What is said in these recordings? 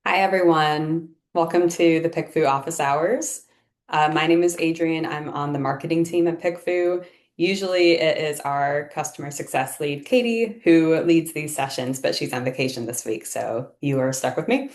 Hi, everyone. Welcome to the PickFu Office Hours. My name is Adrian. I'm on the marketing team at PickFu. Usually, it is our customer success lead, Katie, who leads these sessions, but she's on vacation this week, so you are stuck with me.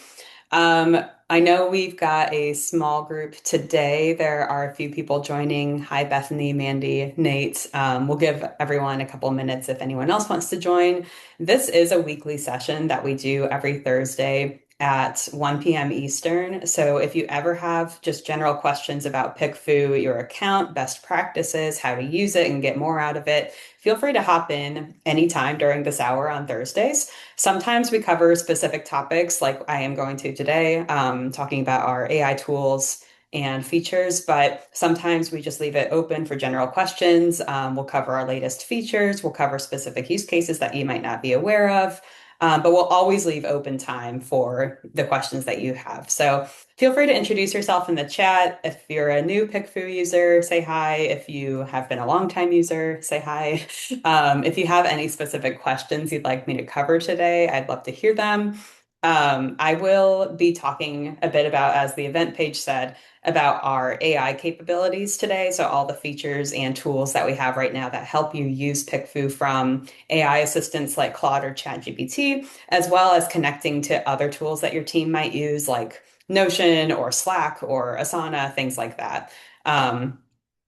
I know we've got a small group today. There are a few people joining. Hi, Bethany, Mandy, Nate. We'll give everyone a couple minutes if anyone else wants to join. This is a weekly session that we do every Thursday at 1 p.m. Eastern. So if you ever have just general questions about PickFu, your account, best practices, how to use it and get more out of it, feel free to hop in anytime during this hour on Thursdays. Sometimes we cover specific topics like I am going to today, talking about our AI tools and features, but sometimes we just leave it open for general questions. We'll cover our latest features, we'll cover specific use cases that you might not be aware of. But we'll always leave open time for the questions that you have. So feel free to introduce yourself in the chat. If you're a new PickFu user, say hi. If you have been a longtime user, say hi. If you have any specific questions you'd like me to cover today, I'd love to hear them. I will be talking a bit about, as the event page said, about our AI capabilities today. So all the features and tools that we have right now that help you use PickFu, from AI assistants like Claude or ChatGPT, as well as connecting to other tools that your team might use, like Notion or Slack or Asana, things like that. Um,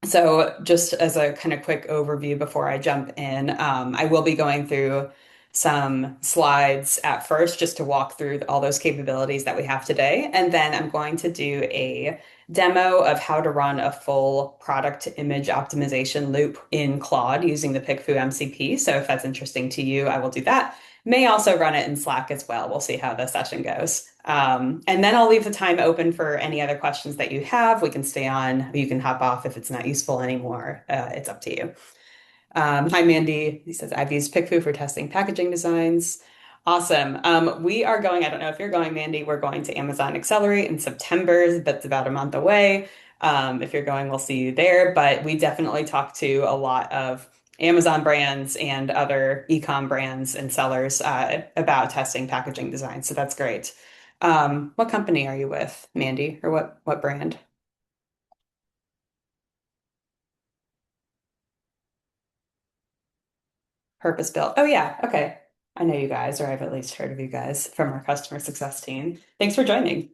so just as a kind of quick overview before I jump in, I will be going through some slides at first just to walk through all those capabilities that we have today. And then I'm going to do a demo of how to run a full product image optimization loop in Claude using the PickFu MCP. So if that's interesting to you, I will do that. May also run it in Slack as well. We'll see how the session goes. And then I'll leave the time open for any other questions that you have. We can stay on, you can hop off if it's not useful anymore. It's up to you. Hi, Mandy. He says, I've used PickFu for testing packaging designs. Awesome. We are going, I don't know if you're going, Mandy, we're going to Amazon Accelerate in September. That's about a month away. If you're going, we'll see you there. But we definitely talk to a lot of Amazon brands and other e-com brands and sellers about testing packaging design. So that's great. What company are you with, Mandy, or what brand? Purpose built. Oh yeah, okay. I know you guys, or I've at least heard of you guys from our customer success team. Thanks for joining.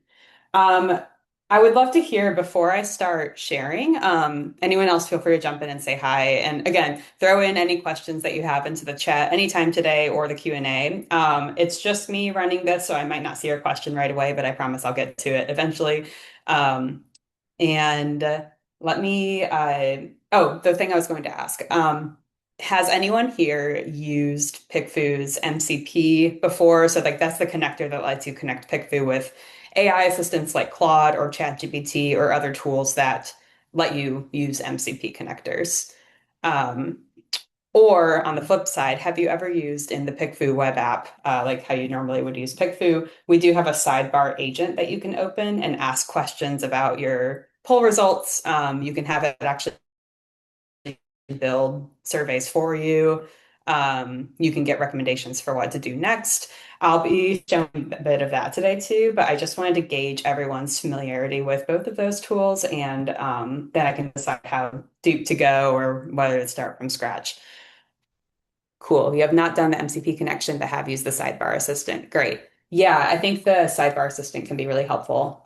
Um, I would love to hear before I start sharing. Anyone else feel free to jump in and say hi. And again, throw in any questions that you have into the chat anytime today or the Q&A. It's just me running this, so I might not see your question right away, but I promise I'll get to it eventually. Um, and let me, oh, the thing I was going to ask. Has anyone here used PickFu's MCP before? So like that's the connector that lets you connect PickFu with AI assistants like Claude or ChatGPT or other tools that let you use MCP connectors. Um, or on the flip side, have you ever used in the PickFu web app, like how you normally would use PickFu? We do have a sidebar agent that you can open and ask questions about your poll results. You can have it actually build surveys for you. You can get recommendations for what to do next. I'll be showing a bit of that today too, but I just wanted to gauge everyone's familiarity with both of those tools, and then I can decide how deep to go or whether to start from scratch. Cool. You have not done the MCP connection, but have used the sidebar assistant. Great. Yeah, I think the sidebar assistant can be really helpful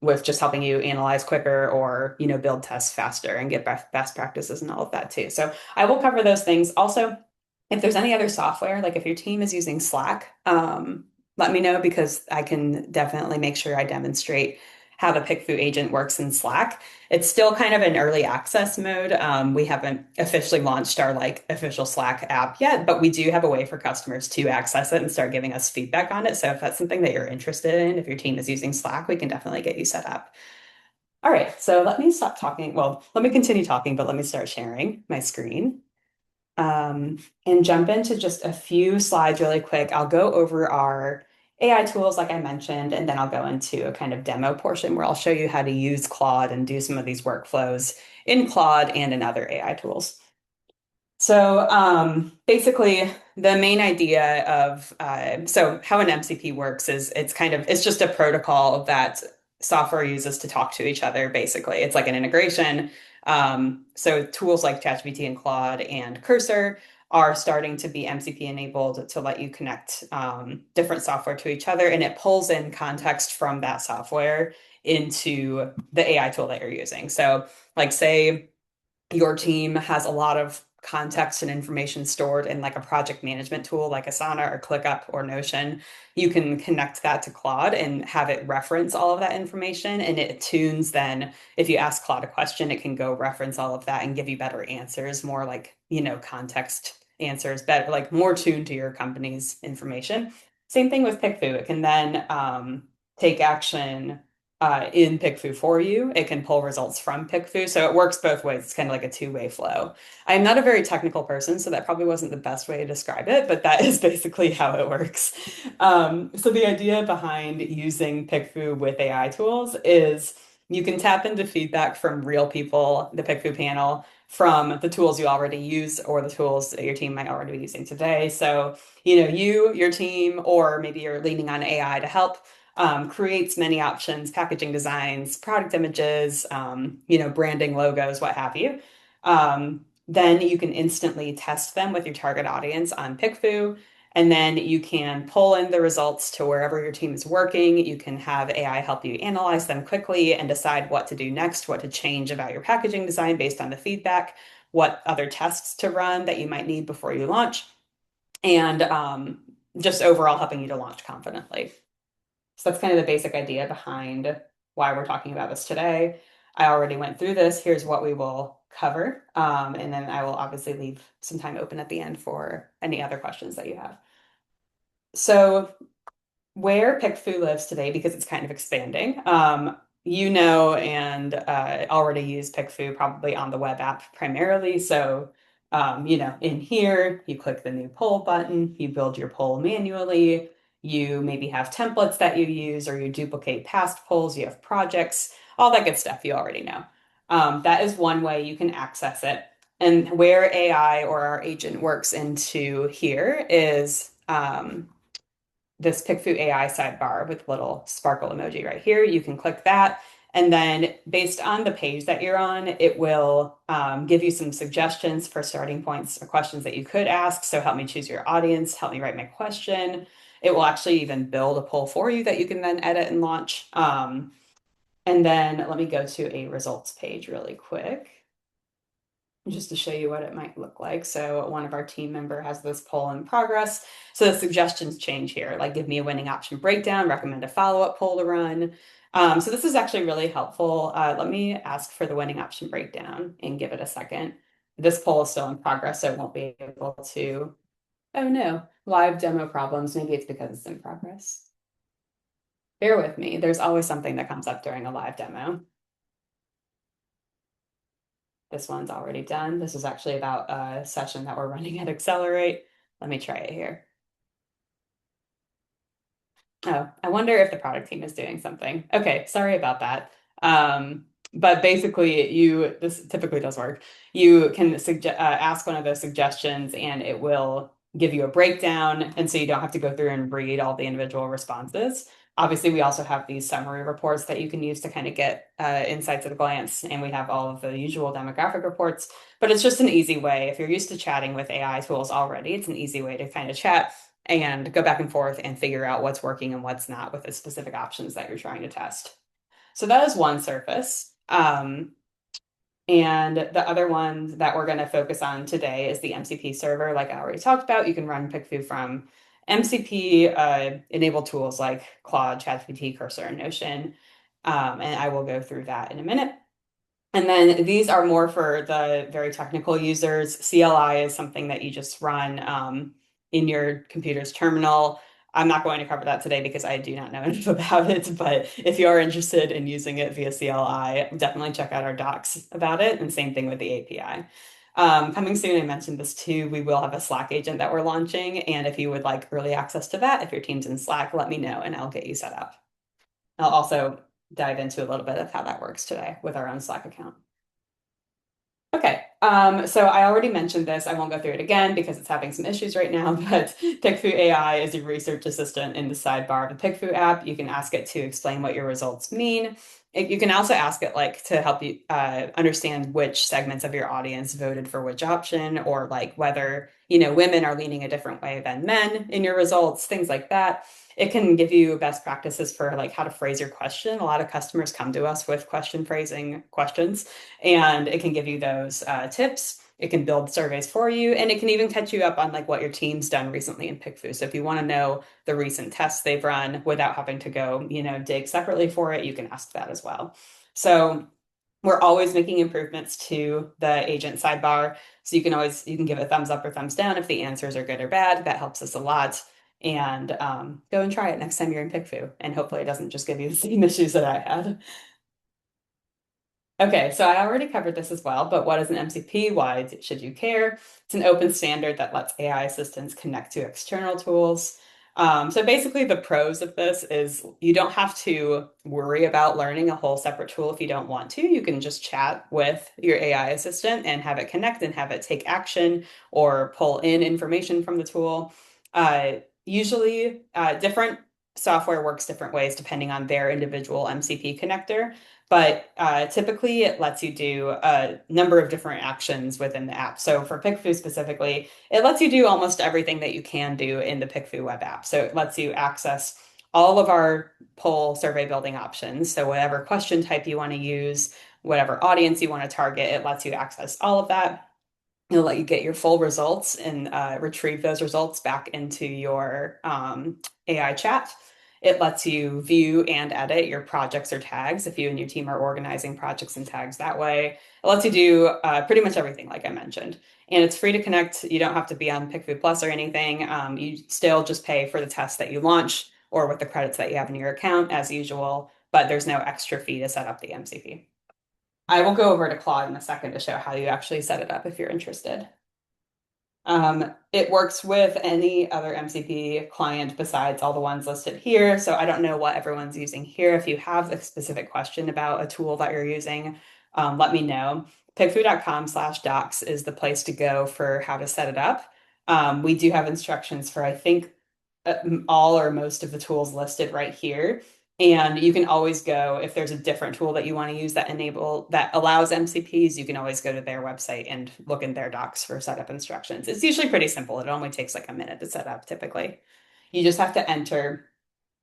with just helping you analyze quicker or, build tests faster and get best practices and all of that too. So I will cover those things. Also, if there's any other software, like if your team is using Slack, let me know because I can definitely make sure I demonstrate how the PickFu agent works in Slack. It's still kind of in early access mode. We haven't officially launched our like official Slack app yet, but we do have a way for customers to access it and start giving us feedback on it. So if that's something that you're interested in, if your team is using Slack, we can definitely get you set up. All right, so let me stop talking. Well, let me continue talking, but let me start sharing my screen and jump into just a few slides really quick. I'll go over our AI tools, like I mentioned, and then I'll go into a kind of demo portion where I'll show you how to use Claude and do some of these workflows in Claude and in other AI tools. Basically, the main idea of so how an MCP works is it's just a protocol that software uses to talk to each other. Basically, it's like an integration. So tools like ChatGPT and Claude and Cursor are starting to be MCP enabled to let you connect different software to each other, and it pulls in context from that software into the AI tool that you're using. So, like, say your team has a lot of context and information stored in like a project management tool like Asana or ClickUp or Notion, you can connect that to Claude and have it reference all of that information. And it tunes then, if you ask Claude a question, it can go reference all of that and give you better answers, more like, context answers, better, like more tuned to your company's information. Same thing with PickFu. It can then take action in PickFu for you. It can pull results from PickFu. So it works both ways. It's kind of like a two-way flow. I'm not a very technical person, so that probably wasn't the best way to describe it, but that is basically how it works. So the idea behind using PickFu with AI tools is you can tap into feedback from real people, the PickFu panel, from the tools you already use or the tools that your team might already be using today. So, your team, or maybe you're leaning on AI to help creates many options, packaging designs, product images, branding, logos, what have you. Then you can instantly test them with your target audience on PickFu, and then you can pull in the results to wherever your team is working. You can have AI help you analyze them quickly and decide what to do next, what to change about your packaging design based on the feedback, what other tests to run that you might need before you launch, and just overall helping you to launch confidently. So that's kind of the basic idea behind why we're talking about this today. I already went through this. Here's what we will cover. And then I will obviously leave some time open at the end for any other questions that you have. So where PickFu lives today, because it's kind of expanding. And already use PickFu probably on the web app primarily. So, in here, you click the new poll button, you build your poll manually. You maybe have templates that you use, or you duplicate past polls, you have projects, all that good stuff you already know. That is one way you can access it. And where AI or our agent works into here is this PickFu AI sidebar with little sparkle emoji right here. You can click that. And then based on the page that you're on, it will give you some suggestions for starting points or questions that you could ask. So help me choose your audience, help me write my question. It will actually even build a poll for you that you can then edit and launch. And then let me go to a results page really quick, just to show you what it might look like. So one of our team member has this poll in progress. So the suggestions change here, like give me a winning option breakdown, recommend a follow-up poll to run. So this is actually really helpful. Let me ask for the winning option breakdown and give it a second. This poll is still in progress, so it won't be able to, oh no, live demo problems. Maybe it's because it's in progress. Bear with me. There's always something that comes up during a live demo. This one's already done. This is actually about a session that we're running at Accelerate. Let me try it here. Oh, I wonder if the product team is doing something. Okay, sorry about that. But basically, this typically does work. You can ask one of those suggestions, and it will give you a breakdown, and so you don't have to go through and read all the individual responses. Obviously, we also have these summary reports that you can use to kind of get insights at a glance, and we have all of the usual demographic reports. But it's just an easy way. If you're used to chatting with AI tools already, it's an easy way to kind of chat and go back and forth and figure out what's working and what's not with the specific options that you're trying to test. So that is one surface. And the other one that we're going to focus on today is the MCP server. Like I already talked about, you can run PickFu from MCP enabled tools like Claude, ChatGPT, Cursor, and Notion. And I will go through that in a minute. And then these are more for the very technical users. CLI is something that you just run in your computer's terminal. I'm not going to cover that today because I do not know enough about it, but if you are interested in using it via CLI, definitely check out our docs about it, and same thing with the API. Coming soon, I mentioned this too, we will have a Slack agent that we're launching, and if you would like early access to that, if your team's in Slack, let me know and I'll get you set up. I'll also dive into a little bit of how that works today with our own Slack account. Okay, So I already mentioned this. I won't go through it again because it's having some issues right now, but PickFu AI is a research assistant in the sidebar of the PickFu app. You can ask it to explain what your results mean. You can also ask it like to help you understand which segments of your audience voted for which option, or like whether, women are leaning a different way than men in your results, things like that. It can give you best practices for like how to phrase your question. A lot of customers come to us with question phrasing questions, and it can give you those tips. It can build surveys for you, and it can even catch you up on like what your team's done recently in PickFu. So if you want to know the recent tests they've run without having to go, dig separately for it, you can ask that as well. So we're always making improvements to the agent sidebar. So you can give it a thumbs up or thumbs down if the answers are good or bad. That helps us a lot. And go and try it next time you're in PickFu. And hopefully it doesn't just give you the same issues that I had. Okay, so I already covered this as well, but what is an MCP? Why should you care? It's an open standard that lets AI assistants connect to external tools. So basically, the pros of this is you don't have to worry about learning a whole separate tool if you don't want to. You can just chat with your AI assistant and have it connect and have it take action or pull in information from the tool. Usually, different software works different ways depending on their individual MCP connector. But typically, it lets you do a number of different actions within the app. So for PickFu specifically, it lets you do almost everything that you can do in the PickFu web app. So it lets you access all of our poll survey building options. So whatever question type you want to use, whatever audience you want to target, it lets you access all of that. It'll let you get your full results and retrieve those results back into your AI chat. It lets you view and edit your projects or tags if you and your team are organizing projects and tags that way. It lets you do pretty much everything, like I mentioned. And it's free to connect. You don't have to be on PickFu Plus or anything. You still just pay for the test that you launch or with the credits that you have in your account as usual, but there's no extra fee to set up the MCP. I will go over to Claude in a second to show how you actually set it up if you're interested. It works with any other MCP client besides all the ones listed here. So I don't know what everyone's using here. If you have a specific question about a tool that you're using, let me know. Pickfu.com/docs is the place to go for how to set it up. We do have instructions for, I think, all or most of the tools listed right here. And you can always go if there's a different tool that you want to use that allows MCPs, you can always go to their website and look in their docs for setup instructions. It's usually pretty simple. It only takes like a minute to set up typically. You just have to enter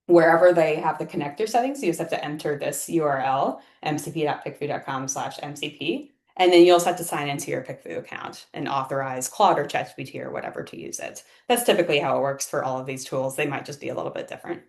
wherever they have the connector settings. You just have to enter this URL, mcp.pickfu.com/mcp. And then you also have to sign into your PickFu account and authorize Claude or ChatGPT or whatever to use it. That's typically how it works for all of these tools. They might just be a little bit different.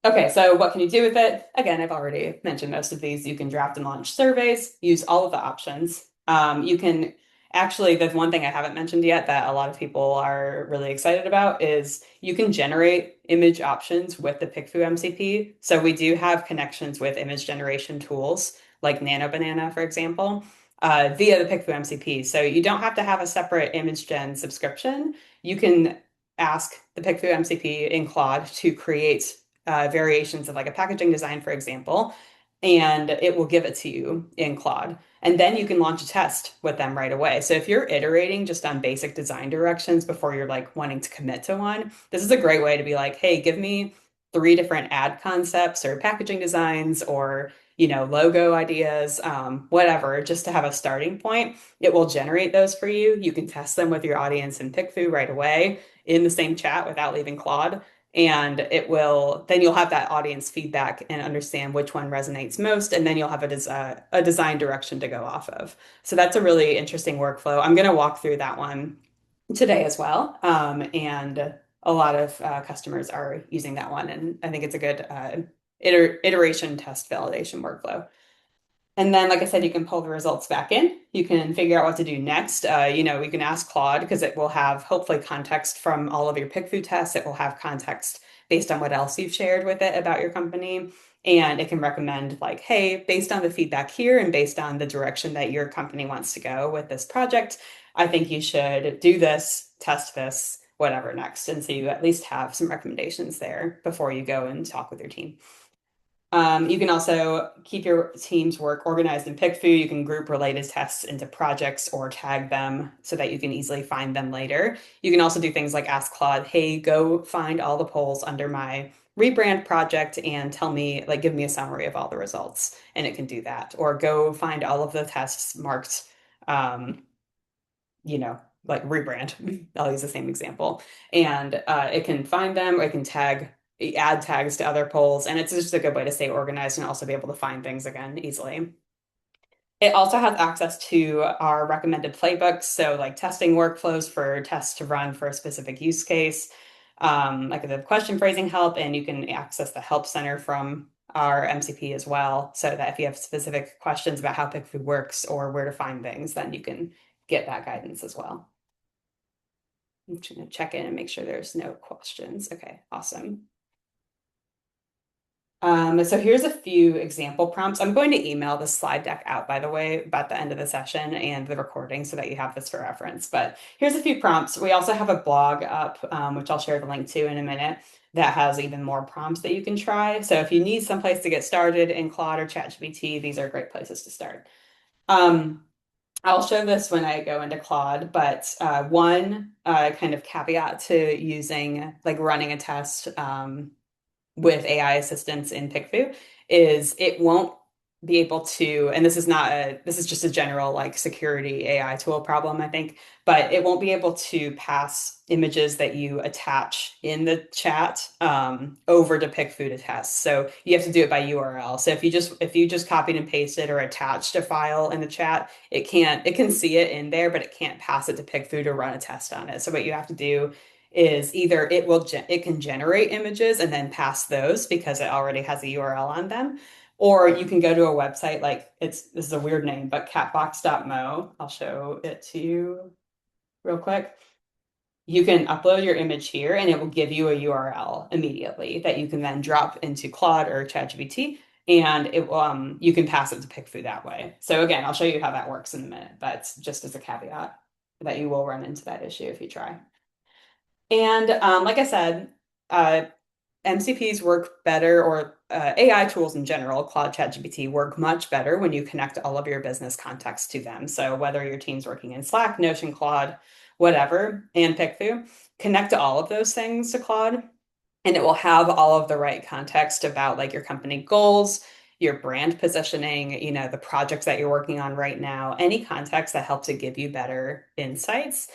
Okay, so what can you do with it? Again, I've already mentioned most of these. You can draft and launch surveys, use all of the options. You can actually, there's one thing I haven't mentioned yet that a lot of people are really excited about is you can generate image options with the PickFu MCP. So we do have connections with image generation tools like Nano Banana, for example, via the PickFu MCP. So you don't have to have a separate image gen subscription. You can ask the PickFu MCP in Claude to create variations of like a packaging design, for example, and it will give it to you in Claude. And then you can launch a test with them right away. So if you're iterating just on basic design directions before you're like wanting to commit to one, this is a great way to be like, hey, give me three different ad concepts or packaging designs or logo ideas, whatever, just to have a starting point. It will generate those for you. You can test them with your audience in PickFu right away in the same chat without leaving Claude. And then you'll have that audience feedback and understand which one resonates most. And then you'll have a design direction to go off of. So that's a really interesting workflow. I'm going to walk through that one today as well. And a lot of customers are using that one. And I think it's a good iteration test validation workflow. And then, like I said, you can pull the results back in. You can figure out what to do next. We can ask Claude because it will have hopefully context from all of your PickFu tests. It will have context based on what else you've shared with it about your company. And it can recommend like, hey, based on the feedback here and based on the direction that your company wants to go with this project, I think you should do this, test this, whatever next. And so you at least have some recommendations there before you go and talk with your team. You can also keep your team's work organized in PickFu. You can group related tests into projects or tag them so that you can easily find them later. You can also do things like ask Claude, hey, go find all the polls under my rebrand project and tell me, like, give me a summary of all the results. And it can do that. Or go find all of the tests marked, um, you know, like rebrand. I'll use the same example. And it can find them, or it can add tags to other polls. And it's just a good way to stay organized and also be able to find things again easily. It also has access to our recommended playbooks, so like testing workflows for tests to run for a specific use case, like the question phrasing help, and you can access the help center from our MCP as well, so that if you have specific questions about how PickFu works or where to find things, then you can get that guidance as well. I'm just going to check in and make sure there's no questions. Okay, awesome. So here's a few example prompts. I'm going to email the slide deck out, by the way, about the end of the session and the recording so that you have this for reference. But here's a few prompts. We also have a blog up, which I'll share the link to in a minute, that has even more prompts that you can try. So if you need some place to get started in Claude or ChatGPT, these are great places to start. I'll show this when I go into Claude, but one kind of caveat to using, like running a test with AI assistance in PickFu is it won't be able to, and this is just a general like security AI tool problem, I think, but it won't be able to pass images that you attach in the chat over to PickFu to test. So you have to do it by URL. So if you just copied and pasted or attached a file in the chat, it can see it in there, but it can't pass it to PickFu to run a test on it. So what you have to do is either it can generate images and then pass those because it already has a URL on them, or you can go to a website like this is a weird name, but catbox.mo. I'll show it to you real quick. You can upload your image here and it will give you a URL immediately that you can then drop into Claude or ChatGPT, and you can pass it to PickFu that way. So again, I'll show you how that works in a minute, but just as a caveat that you will run into that issue if you try. And like I said, MCPs work better, or AI tools in general, Claude, ChatGPT, work much better when you connect all of your business context to them. So whether your team's working in Slack, Notion, Claude, whatever, and PickFu, connect all of those things to Claude, and it will have all of the right context about like your company goals, your brand positioning, the projects that you're working on right now, any context that helps to give you better insights,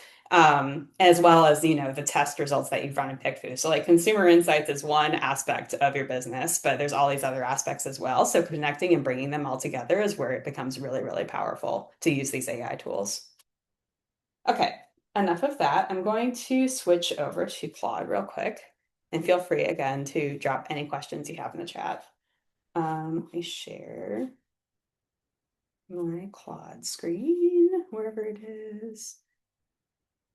as well as, the test results that you've run in PickFu. So like consumer insights is one aspect of your business, but there's all these other aspects as well. So connecting and bringing them all together is where it becomes really, really powerful to use these AI tools. Okay, enough of that. I'm going to switch over to Claude real quick, and feel free again to drop any questions you have in the chat. Let me share my Claude screen, wherever it is.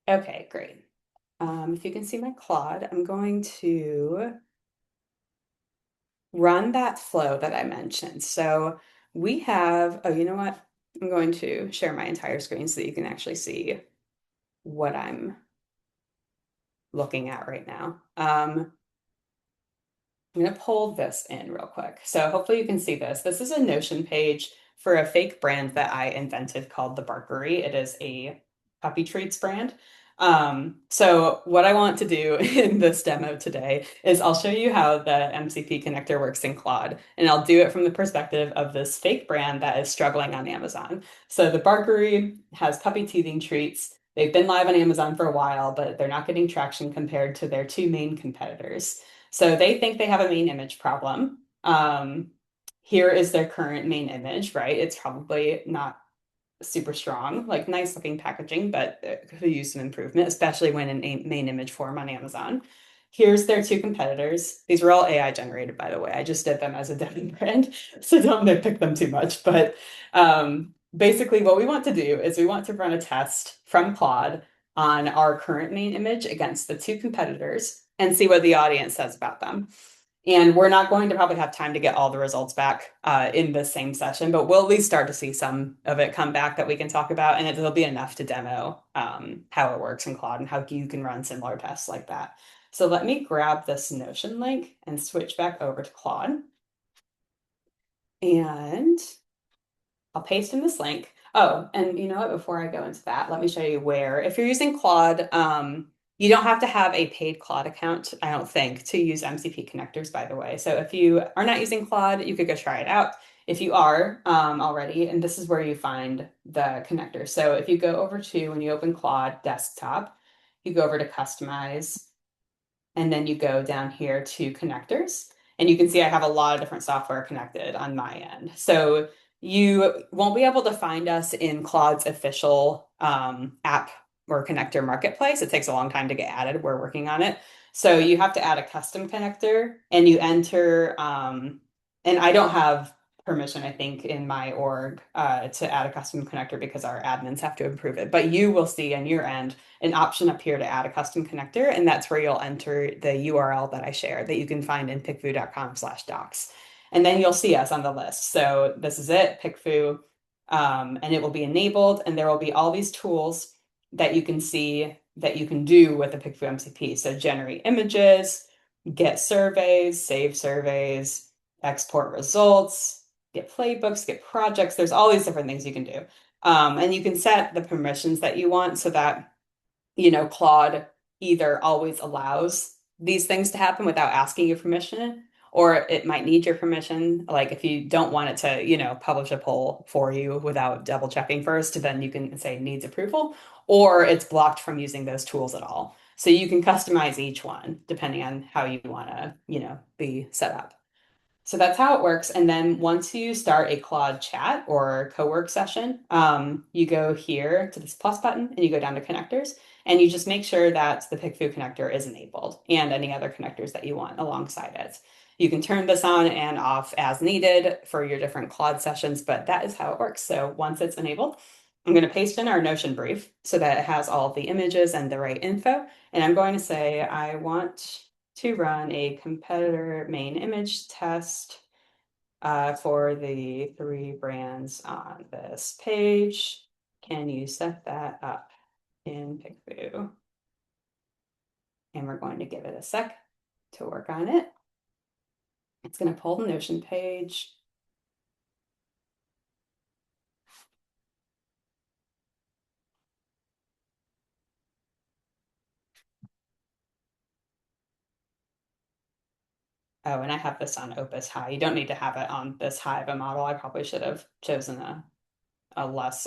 Okay, great. If you can see my Claude, I'm going to run that flow that I mentioned. So we have, oh, you know what? I'm going to share my entire screen so that you can actually see what I'm looking at right now. I'm going to pull this in real quick. So hopefully you can see this. This is a Notion page for a fake brand that I invented called The Barkery. It is a puppy treats brand. So what I want to do in this demo today is I'll show you how the MCP connector works in Claude, and I'll do it from the perspective of this fake brand that is struggling on Amazon. So The Barkery has puppy teething treats. They've been live on Amazon for a while, but they're not getting traction compared to their two main competitors. So they think they have a main image problem. Here is their current main image, right? It's probably not super strong, like nice looking packaging, but it could use some improvement, especially when in a main image form on Amazon. Here's their two competitors. These were all AI generated, by the way. I just did them as a demo brand, so don't nitpick them too much. But basically, what we want to do is we want to run a test from Claude on our current main image against the two competitors and see what the audience says about them. And we're not going to probably have time to get all the results back in the same session, but we'll at least start to see some of it come back that we can talk about, and it'll be enough to demo how it works in Claude and how you can run similar tests like that. So let me grab this Notion link and switch back over to Claude. And I'll paste in this link. Oh, and you know what? Before I go into that, let me show you where. If you're using Claude, you don't have to have a paid Claude account, I don't think, to use MCP connectors, by the way. So if you are not using Claude, you could go try it out. If you are already, and this is where you find the connector. So if you go over to, when you open Claude desktop, you go over to customize, and then you go down here to connectors. And you can see I have a lot of different software connected on my end. So you won't be able to find us in Claude's official app or connector marketplace. It takes a long time to get added. We're working on it. So you have to add a custom connector and you enter, and I don't have permission, I think, in my org to add a custom connector because our admins have to approve it. But you will see on your end an option up here to add a custom connector, and that's where you'll enter the URL that I shared that you can find in pickfu.com/docs. And then you'll see us on the list. So this is it, PickFu, and it will be enabled, and there will be all these tools that you can see that you can do with the PickFu MCP. So generate images, get surveys, save surveys, export results, get playbooks, get projects. There's all these different things you can do. And you can set the permissions that you want so that Claude either always allows these things to happen without asking you permission, or it might need your permission. Like if you don't want it to, publish a poll for you without double checking first, then you can say needs approval, or it's blocked from using those tools at all. So you can customize each one depending on how you want to, be set up. So that's how it works. And then once you start a Claude chat or co-work session, you go here to this plus button and you go down to connectors and you just make sure that the PickFu connector is enabled and any other connectors that you want alongside it. You can turn this on and off as needed for your different Claude sessions, but that is how it works. So once it's enabled, I'm going to paste in our Notion brief so that it has all the images and the right info. And I'm going to say, I want to run a competitor main image test for the 3 brands on this page. Can you set that up in PickFu? And we're going to give it a sec to work on it. It's going to pull the Notion page. Oh, and I have this on Opus High. You don't need to have it on this high of a model. I probably should have chosen a less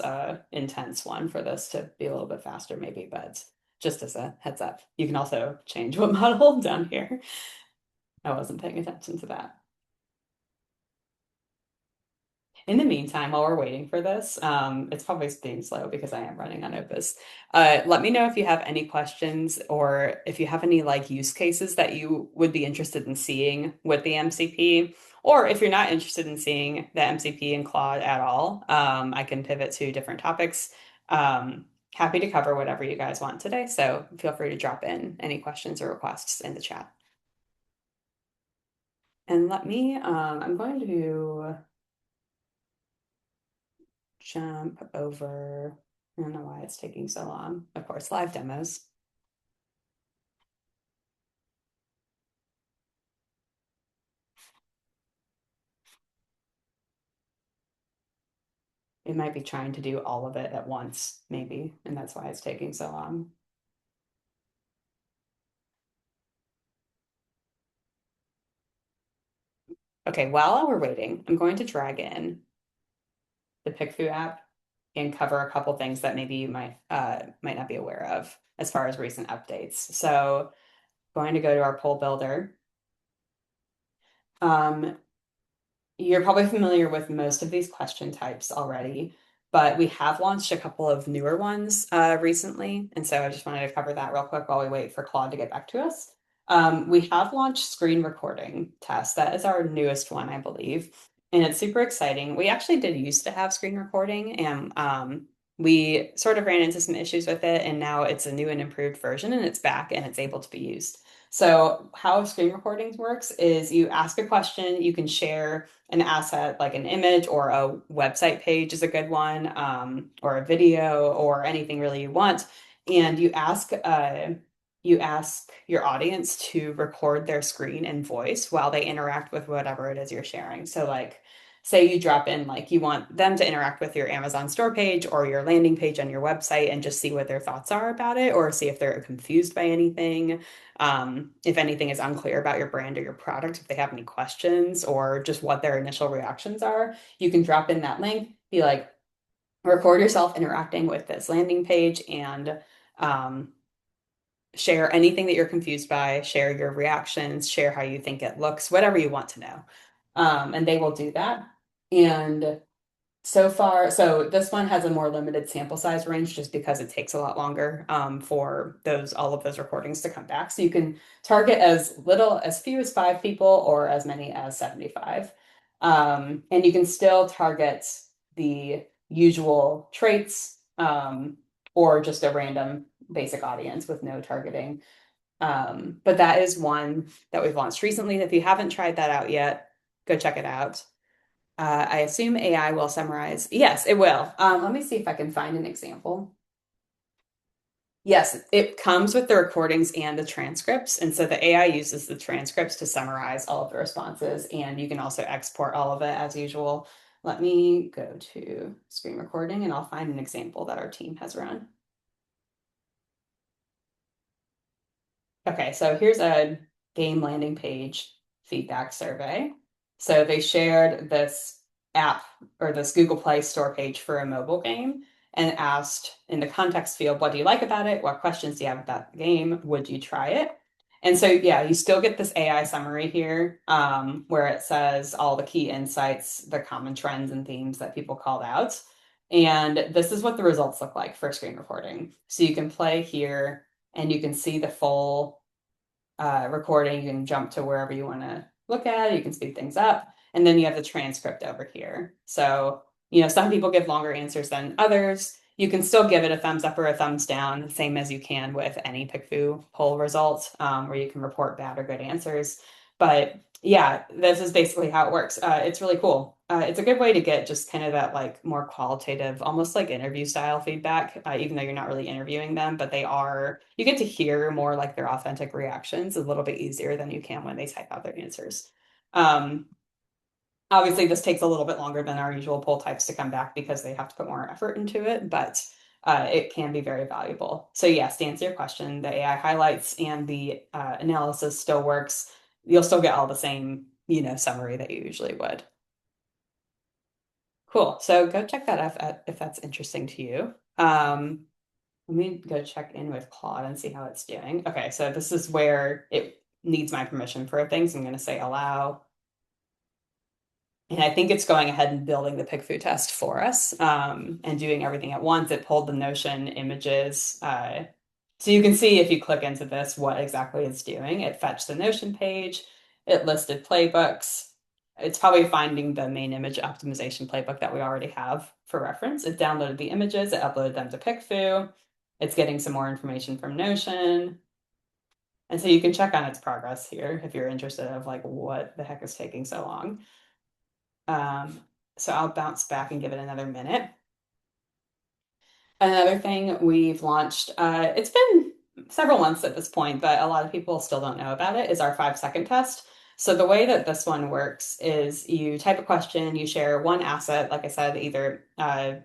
intense one for this to be a little bit faster maybe, but just as a heads up. You can also change what model down here. I wasn't paying attention to that. In the meantime, while we're waiting for this, it's probably being slow because I am running on Opus. Let me know if you have any questions or if you have any like use cases that you would be interested in seeing with the MCP, or if you're not interested in seeing the MCP and Claude at all, I can pivot to different topics. Happy to cover whatever you guys want today, so feel free to drop in any questions or requests in the chat. And I'm going to jump over. I don't know why it's taking so long. Of course, live demos. It might be trying to do all of it at once, maybe, and that's why it's taking so long. Okay, while we're waiting, I'm going to drag in the PickFu app and cover a couple things that maybe you might not be aware of as far as recent updates. So going to go to our poll builder. You're probably familiar with most of these question types already, but we have launched a couple of newer ones recently. And so I just wanted to cover that real quick while we wait for Claude to get back to us. We have launched screen recording tests. That is our newest one, I believe. And it's super exciting. We actually did used to have screen recording, and we sort of ran into some issues with it. And now it's a new and improved version, and it's back and it's able to be used. So how screen recordings works is you ask a question, you can share an asset like an image or a website page is a good one, or a video or anything really you want, and you ask your audience to record their screen and voice while they interact with whatever it is you're sharing. So like say you drop in like you want them to interact with your Amazon store page or your landing page on your website and just see what their thoughts are about it or see if they're confused by anything. If anything is unclear about your brand or your product, if they have any questions or just what their initial reactions are, you can drop in that link, be like, record yourself interacting with this landing page and um, share anything that you're confused by, share your reactions, share how you think it looks, whatever you want to know. And they will do that. And so far, so this one has a more limited sample size range just because it takes a lot longer for those all of those recordings to come back. So you can target as little as few as 5 people or as many as 75. And you can still target the usual traits or just a random basic audience with no targeting. But that is one that we've launched recently. If you haven't tried that out yet, go check it out. I assume AI will summarize. Yes, it will. Let me see if I can find an example. Yes, it comes with the recordings and the transcripts. And so the AI uses the transcripts to summarize all of the responses. And you can also export all of it as usual. Let me go to screen recording and I'll find an example that our team has run. Okay, so here's a game landing page feedback survey. So they shared this app or this Google Play Store page for a mobile game and asked in the context field, what do you like about it? What questions do you have about the game? Would you try it? And so, yeah, you still get this AI summary here where it says all the key insights, the common trends and themes that people called out. And this is what the results look like for screen recording. So you can play here and you can see the full recording. You can jump to wherever you want to look at. You can speed things up. And then you have the transcript over here. So, some people give longer answers than others. You can still give it a thumbs up or a thumbs down, same as you can with any PickFu poll result, where you can report bad or good answers. But yeah, this is basically how it works. It's really cool. It's a good way to get just kind of that like more qualitative, almost like interview style feedback, even though you're not really interviewing them, but you get to hear more like their authentic reactions a little bit easier than you can when they type out their answers. Um, Obviously, this takes a little bit longer than our usual poll types to come back because they have to put more effort into it, but it can be very valuable. So yes, to answer your question, the AI highlights and the analysis still works. You'll still get all the same, summary that you usually would. Cool. So go check that out if that's interesting to you. Let me go check in with Claude and see how it's doing. Okay, so this is where it needs my permission for things. I'm going to say allow. And I think it's going ahead and building the PickFu test for us and doing everything at once. It pulled the Notion images. So you can see if you click into this what exactly it's doing. It fetched the Notion page. It listed playbooks. It's probably finding the main image optimization playbook that we already have for reference. It downloaded the images. It uploaded them to PickFu. It's getting some more information from Notion. And so you can check on its progress here if you're interested of like what the heck is taking so long. Um, so I'll bounce back and give it another minute. Another thing we've launched, it's been several months at this point, but a lot of people still don't know about it, is our 5-second test. So the way that this one works is you type a question, you share one asset, like I said, either an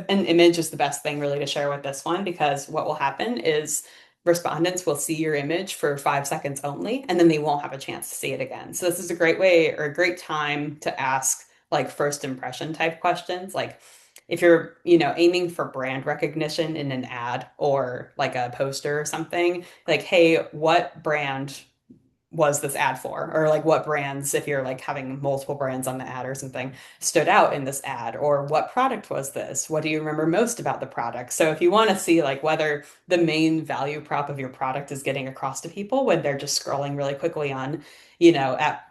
image is the best thing really to share with this one because what will happen is respondents will see your image for 5 seconds only, and then they won't have a chance to see it again. So this is a great way or a great time to ask like first impression type questions, like if you're, aiming for brand recognition in an ad or like a poster or something, like, hey, what brand was this ad for? Or like what brands, if you're like having multiple brands on the ad or something, stood out in this ad? Or what product was this? What do you remember most about the product? So if you want to see like whether the main value prop of your product is getting across to people when they're just scrolling really quickly on, at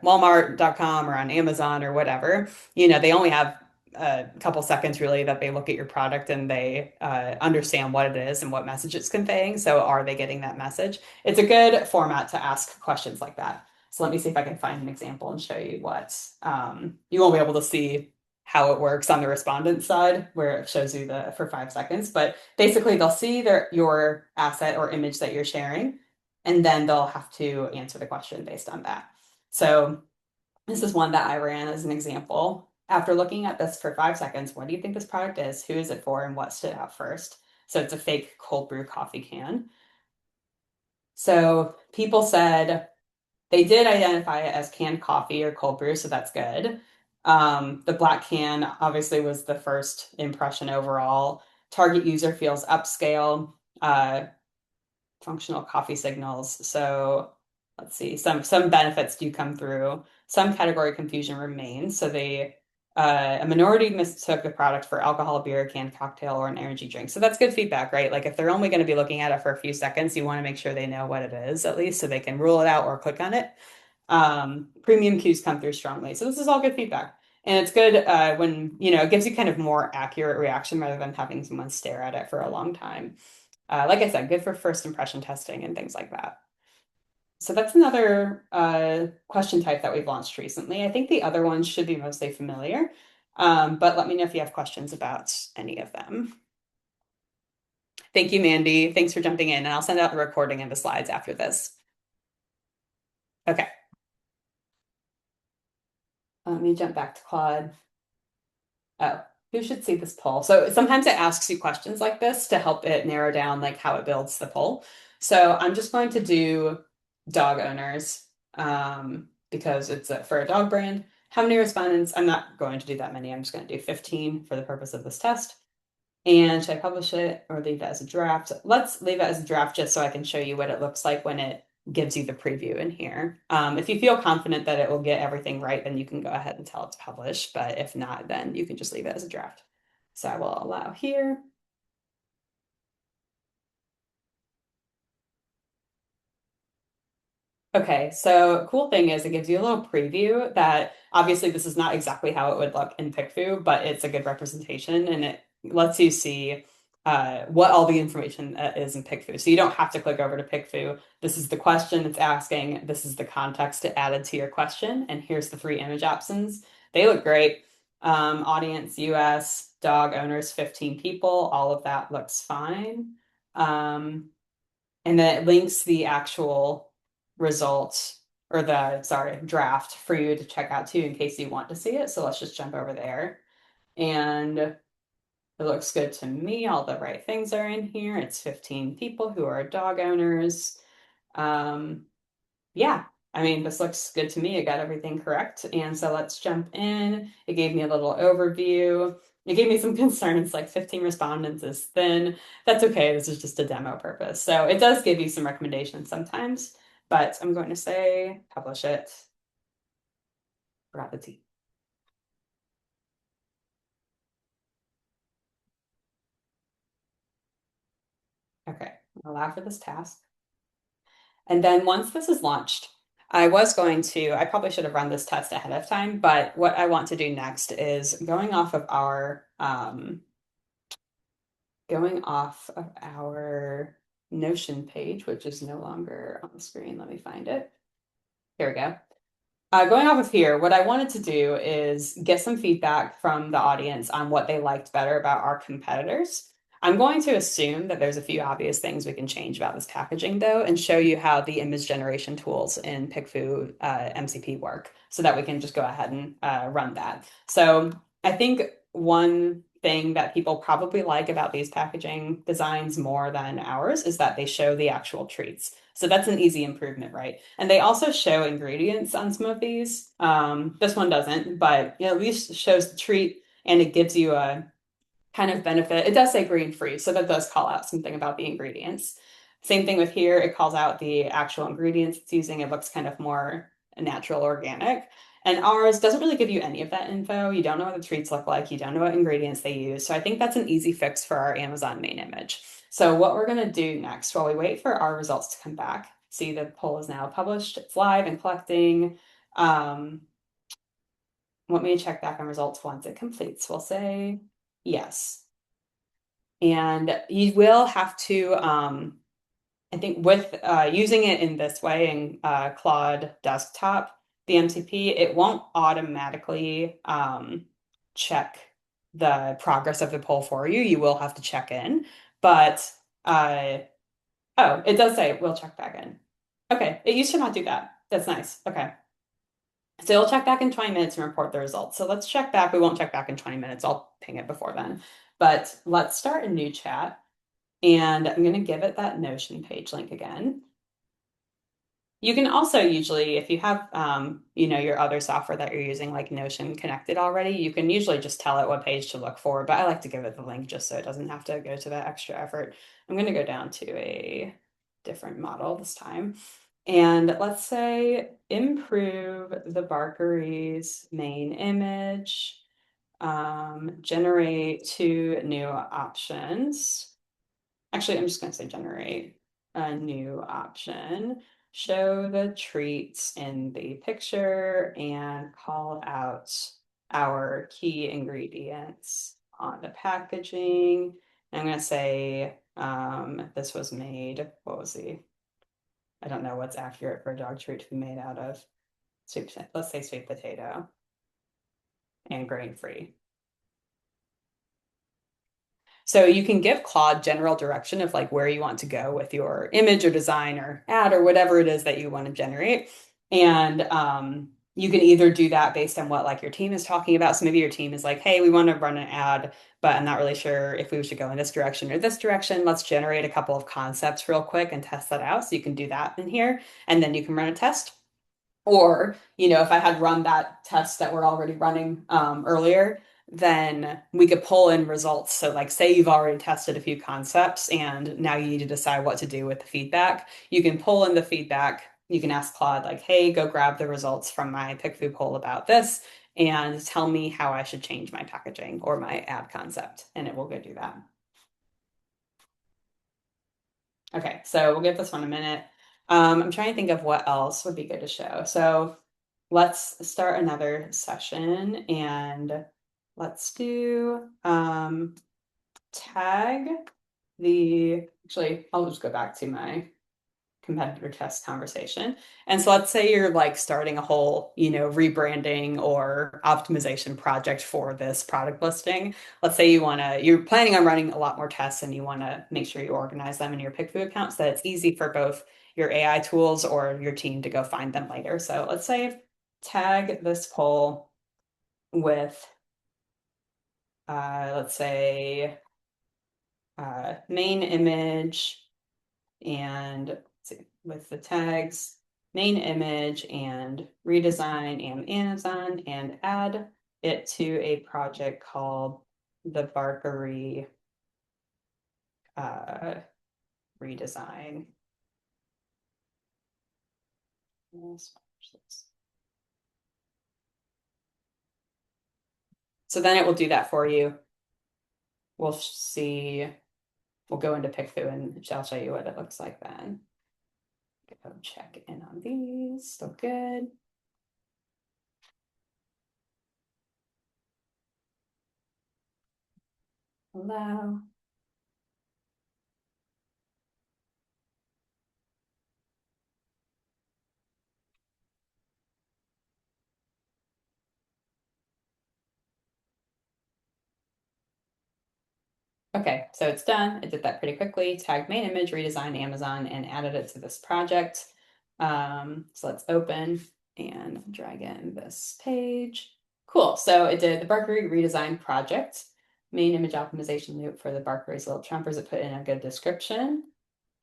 Walmart.com or on Amazon or whatever, they only have a couple seconds really that they look at your product and they understand what it is and what message it's conveying. So are they getting that message? It's a good format to ask questions like that. So let me see if I can find an example and show you what you won't be able to see how it works on the respondent side where it shows you the for 5 seconds. But basically they'll see your asset or image that you're sharing, and then they'll have to answer the question based on that. So This is one that I ran as an example. After looking at this for 5 seconds, what do you think this product is? Who is it for? And what stood out first? So it's a fake cold brew coffee can. So people said they did identify it as canned coffee or cold brew, so that's good. The black can obviously was the first impression overall. Target user feels upscale. Functional coffee signals. So let's see, some benefits do come through. Some category confusion remains. So a minority mistook the product for alcohol, beer, canned cocktail, or an energy drink. So that's good feedback, right? Like if they're only going to be looking at it for a few seconds, you want to make sure they know what it is at least so they can rule it out or click on it. Premium cues come through strongly. So this is all good feedback. And it's good when, it gives you kind of more accurate reaction rather than having someone stare at it for a long time. Like I said, good for first impression testing and things like that. So that's another question type that we've launched recently. I think the other ones should be mostly familiar, but let me know if you have questions about any of them. Thank you, Mandy. Thanks for jumping in, and I'll send out the recording and the slides after this. Okay, let me jump back to Claude. Oh, who should see this poll? So sometimes it asks you questions like this to help it narrow down like how it builds the poll. So I'm just going to do dog owners because it's for a dog brand. How many respondents? I'm not going to do that many. I'm just going to do 15 for the purpose of this test. And should I publish it or leave it as a draft? Let's leave it as a draft just so I can show you what it looks like when it gives you the preview in here. If you feel confident that it will get everything right, then you can go ahead and tell it to publish. But if not, then you can just leave it as a draft. So I will allow here. Okay, so cool thing is it gives you a little preview that obviously this is not exactly how it would look in PickFu, but it's a good representation and it lets you see what all the information is in PickFu. So you don't have to click over to PickFu. This is the question it's asking. This is the context it added to your question. And here's the three image options. They look great. Audience US, dog owners, 15 people. All of that looks fine. And then it links the actual results or sorry, draft for you to check out too in case you want to see it. So let's just jump over there. And it looks good to me. All the right things are in here. It's 15 people who are dog owners. Um, yeah, I mean, this looks good to me. I got everything correct. And so let's jump in. It gave me a little overview. It gave me some concerns, like 15 respondents is thin. That's okay. This is just a demo purpose. So it does give you some recommendations sometimes, but I'm going to say publish it. Forgot the T. Okay, allow for this task. And then once this is launched, I probably should have run this test ahead of time, but what I want to do next is going off of our Notion page, which is no longer on the screen. Let me find it. Here we go. Going off of here, what I wanted to do is get some feedback from the audience on what they liked better about our competitors. I'm going to assume that there's a few obvious things we can change about this packaging, though, and show you how the image generation tools in PickFu MCP work so that we can just go ahead and run that. So I think one thing that people probably like about these packaging designs more than ours is that they show the actual treats. So that's an easy improvement, right? And they also show ingredients on some of these. This one doesn't, but at least shows the treat and it gives you a kind of benefit. It does say green free, so that does call out something about the ingredients. Same thing with here, it calls out the actual ingredients it's using. It looks kind of more natural, organic. And ours doesn't really give you any of that info. You don't know what the treats look like. You don't know what ingredients they use. So I think that's an easy fix for our Amazon main image. So what we're going to do next while we wait for our results to come back, see the poll is now published. It's live and collecting. Want me to check back on results once it completes. We'll say yes. And you will have to, I think with using it in this way in Claude Desktop, the MCP, it won't automatically check the progress of the poll for you. You will have to check in, but oh, it does say we'll check back in. Okay, it used to not do that. That's nice. Okay. So it'll check back in 20 minutes and report the results. So let's check back. We won't check back in 20 minutes. I'll ping it before then. But let's start a new chat. And I'm going to give it that Notion page link again. You can also usually, if you have, your other software that you're using, like Notion connected already, you can usually just tell it what page to look for. But I like to give it the link just so it doesn't have to go to that extra effort. I'm going to go down to a different model this time. And let's say improve the Barkery's main image, generate two new options. Actually, I'm just going to say generate a new option, show the treats in the picture, and call out our key ingredients on the packaging. And I'm going to say this was made, what was I don't know what's accurate for a dog treat to be made out of. Let's say sweet potato and grain-free. So you can give Claude general direction of like where you want to go with your image or design or ad or whatever it is that you want to generate. And you can either do that based on what like your team is talking about. So maybe your team is like, hey, we want to run an ad, but I'm not really sure if we should go in this direction or this direction. Let's generate a couple of concepts real quick and test that out. So you can do that in here, and then you can run a test. Or, if I had run that test that we're already running earlier, then we could pull in results. So, like, say you've already tested a few concepts and now you need to decide what to do with the feedback. You can pull in the feedback. You can ask Claude, like, hey, go grab the results from my PickFu poll about this and tell me how I should change my packaging or my ad concept. And it will go do that. Okay, so we'll give this one a minute. I'm trying to think of what else would be good to show. So let's start another session and let's do tag actually, I'll just go back to my competitor test conversation. And so let's say you're like starting a whole, rebranding or optimization project for this product listing. Let's say you're planning on running a lot more tests and you want to make sure you organize them in your PickFu account so that it's easy for both your AI tools or your team to go find them later. So let's say tag this poll with, let's say, main image and with the tags main image and redesign and Amazon and add it to a project called the Barkery uh, redesign. So then it will do that for you. We'll see, we'll go into PickFu and I'll show you what it looks like then. Go check in on these, still good. Allow. Okay, so it's done. It did that pretty quickly. Tagged main image, redesigned Amazon, and added it to this project. So let's open and drag in this page. Cool. So it did the Barkery redesign project, main image optimization loop for the Barkery's Little Trumpers. It put in a good description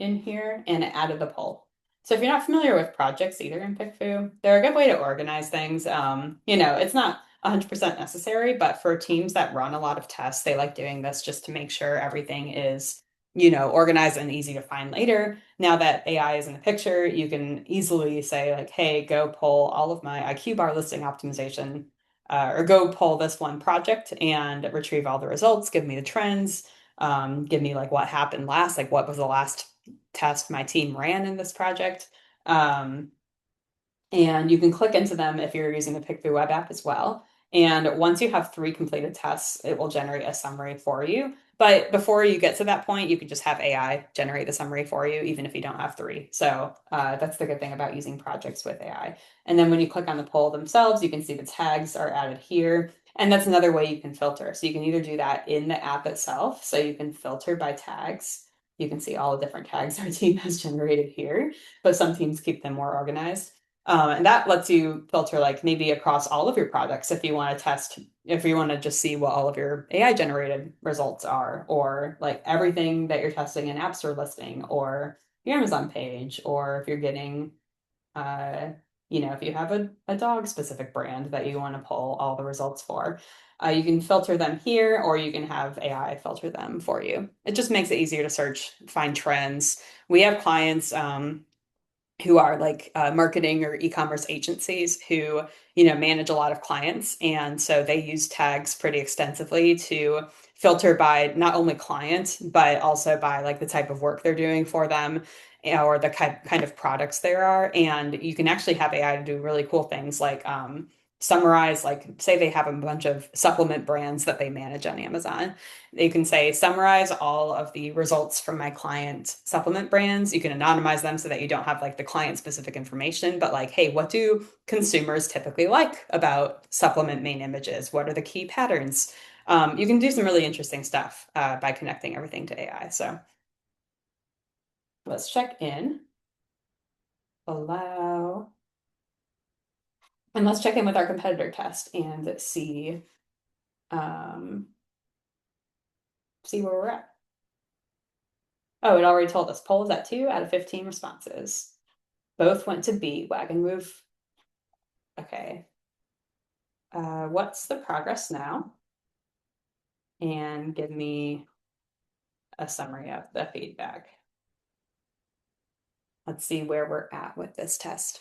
in here and it added the poll. So if you're not familiar with projects either in PickFu, they're a good way to organize things. It's not 100% necessary, but for teams that run a lot of tests, they like doing this just to make sure everything is, organized and easy to find later. Now that AI is in the picture, you can easily say like, hey, go pull all of my IQ bar listing optimization, or go pull this one project and retrieve all the results, give me the trends, give me like what happened last, like what was the last test my team ran in this project. And you can click into them if you're using the PickFu web app as well. And once you have 3 completed tests, it will generate a summary for you. But before you get to that point, you can just have AI generate the summary for you, even if you don't have 3. So that's the good thing about using projects with AI. And then when you click on the poll themselves, you can see the tags are added here. And that's another way you can filter. So you can either do that in the app itself. So you can filter by tags. You can see all the different tags our team has generated here, but some teams keep them more organized. And that lets you filter like maybe across all of your products if you want to test, if you want to just see what all of your AI generated results are, or like everything that you're testing in App Store listing or your Amazon page, or if you're getting, uh, if you have a dog specific brand that you want to pull all the results for. You can filter them here, or you can have AI filter them for you. It just makes it easier to search, find trends. We have clients, who are like marketing or e-commerce agencies who manage a lot of clients, and so they use tags pretty extensively to filter by not only clients but also by like the type of work they're doing for them, or the kind of products there are. And you can actually have AI to do really cool things like summarize, like say they have a bunch of supplement brands that they manage on Amazon. You can say, summarize all of the results from my client supplement brands. You can anonymize them so that you don't have like the client specific information, but like, hey, what do consumers typically like about supplement main images? What are the key patterns? You can do some really interesting stuff by connecting everything to AI. So let's check in, allow, and let's check in with our competitor test and um, see where we're at. Oh, it already told us poll is at 2 out of 15 responses. Both went to B, wagon move. Okay. What's the progress now? And give me a summary of the feedback. Let's see where we're at with this test.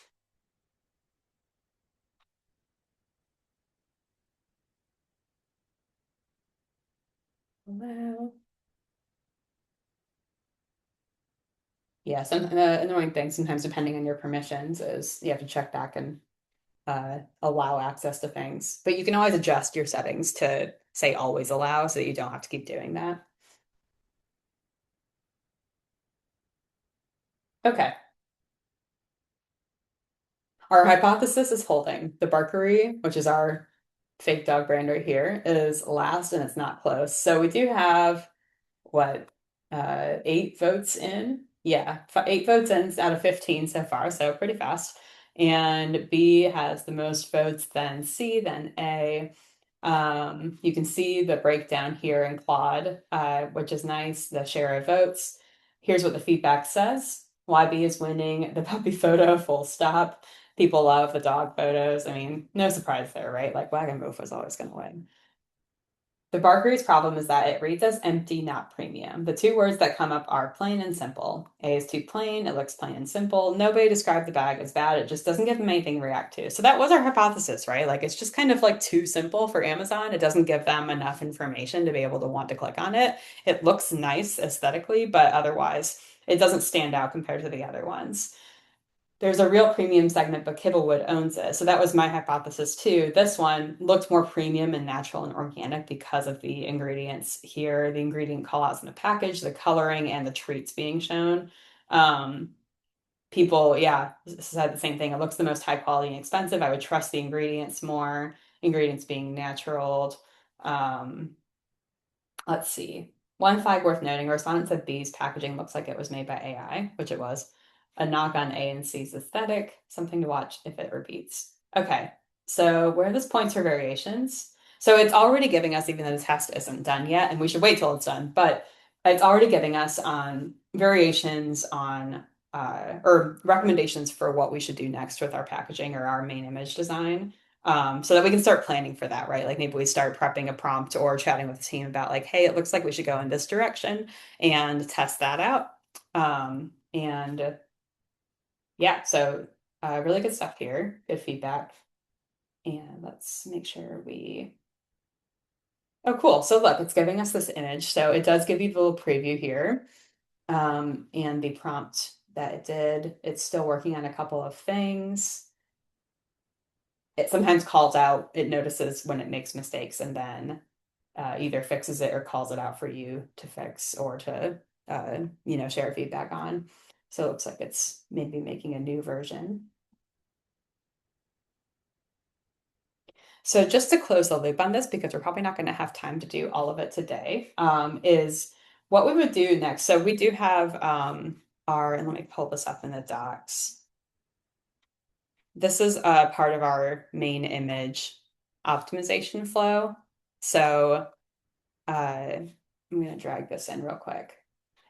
Hello. Yeah, some annoying thing sometimes, depending on your permissions, is you have to check back and allow access to things. But you can always adjust your settings to say always allow so that you don't have to keep doing that. Okay. Our hypothesis is holding. The Barkery, which is our fake dog brand right here, is last and it's not close. So we do have what, 8 votes in? Yeah, 8 votes in out of 15 so far, so pretty fast. And B has the most votes, then C, then A. You can see the breakdown here in Claude, which is nice, the share of votes. Here's what the feedback says. YB is winning the puppy photo, full stop. People love the dog photos. I mean, no surprise there, right? Like Wagon Moof was always going to win. The Barkery's problem is that it reads as empty, not premium. The two words that come up are plain and simple. A is too plain, it looks plain and simple. Nobody described the bag as bad, it just doesn't give them anything to react to. So that was our hypothesis, right? Like it's just kind of like too simple for Amazon. It doesn't give them enough information to be able to want to click on it. It looks nice aesthetically, but otherwise it doesn't stand out compared to the other ones. There's a real premium segment, but Kibblewood owns it. So that was my hypothesis too. This one looked more premium and natural and organic because of the ingredients here, the ingredient callouts in the package, the coloring, and the treats being shown. Um, People, yeah, said the same thing. It looks the most high quality and expensive. I would trust the ingredients more, ingredients being natural. Um, Let's see. One flag worth noting, respondent said B's packaging looks like it was made by AI, which it was. A knock on A and C's aesthetic, something to watch if it repeats. Okay, so where are those points for variations? So it's already giving us, even though the test isn't done yet, and we should wait till it's done, but it's already giving us variations on or recommendations for what we should do next with our packaging or our main image design, so that we can start planning for that, right? Like maybe we start prepping a prompt or chatting with the team about like, hey, it looks like we should go in this direction and test that out. And yeah, so really good stuff here, good feedback. And let's make sure oh, cool. So look, it's giving us this image. So it does give you a little preview here. And the prompt that it did, it's still working on a couple of things. It sometimes calls out, it notices when it makes mistakes and then either fixes it or calls it out for you to fix or to share feedback on. So it looks like it's maybe making a new version. So just to close the loop on this, because we're probably not going to have time to do all of it today, is what we would do next. So we do have and let me pull this up in the docs. this is part of our main image optimization flow. So I'm going to drag this in real quick.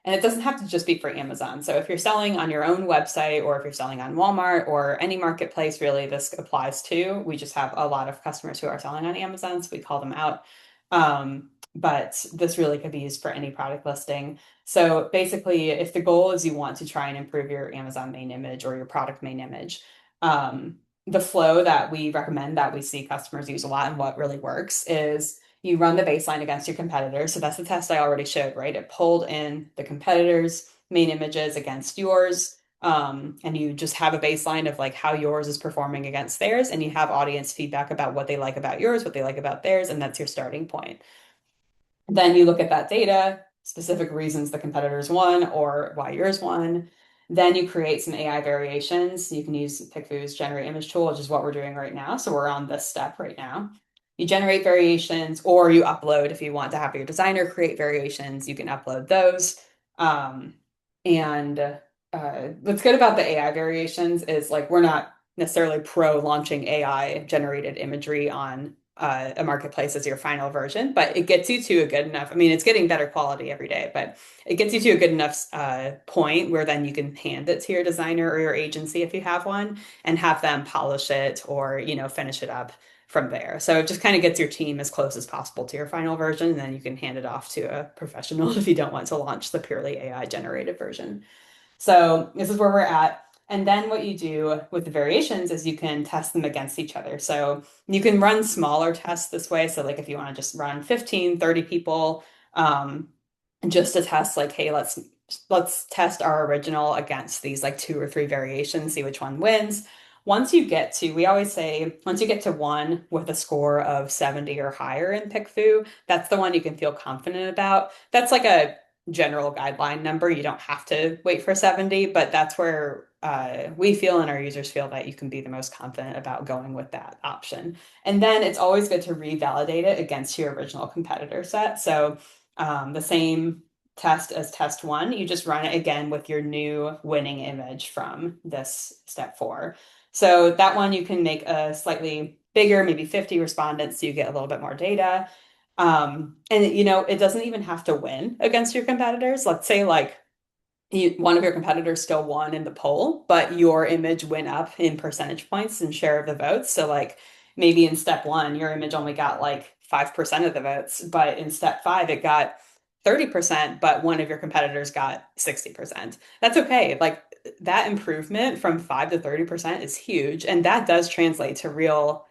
And it doesn't have to just be for Amazon. So if you're selling on your own website or if you're selling on Walmart or any marketplace, really, this applies to. We just have a lot of customers who are selling on Amazon, so we call them out. But this really could be used for any product listing. So basically, if the goal is you want to try and improve your Amazon main image or your product main image, the flow that we recommend that we see customers use a lot and what really works is you run the baseline against your competitors. So that's the test I already showed, right? It pulled in the competitors' main images against yours. And you just have a baseline of like how yours is performing against theirs, and you have audience feedback about what they like about yours, what they like about theirs, and that's your starting point. Then you look at that data, specific reasons the competitors won or why yours won. Then you create some AI variations. You can use PickFu's generate image tool, which is what we're doing right now. So we're on this step right now. You generate variations or you upload if you want to have your designer create variations, you can upload those. And what's good about the AI variations is like we're not necessarily pro launching AI generated imagery on a marketplace as your final version, but it gets you to a good enough. I mean, it's getting better quality every day, but it gets you to a good enough point where then you can hand it to your designer or your agency if you have one and have them polish it or, finish it up from there. So it just kind of gets your team as close as possible to your final version, and then you can hand it off to a professional if you don't want to launch the purely AI generated version. So this is where we're at. And then what you do with the variations is you can test them against each other. So you can run smaller tests this way. So like if you want to just run 15, 30 people, um, just to test like, hey, let's test our original against these like two or three variations, see which one wins. We always say, once you get to one with a score of 70 or higher in PickFu, that's the one you can feel confident about. That's like a general guideline number. You don't have to wait for 70, but that's where we feel and our users feel that you can be the most confident about going with that option. And then it's always good to revalidate it against your original competitor set. So the same test as test one, you just run it again with your new winning image from this step 4. So that one you can make a slightly bigger, maybe 50 respondents, so you get a little bit more data. And it doesn't even have to win against your competitors. Let's say like one of your competitors still won in the poll, but your image went up in percentage points and share of the votes. So like maybe in step 1, your image only got like 5% of the votes, but in step 5, it got 30%, but one of your competitors got 60%. That's okay. Like that improvement from 5 to 30% is huge. And that does translate to real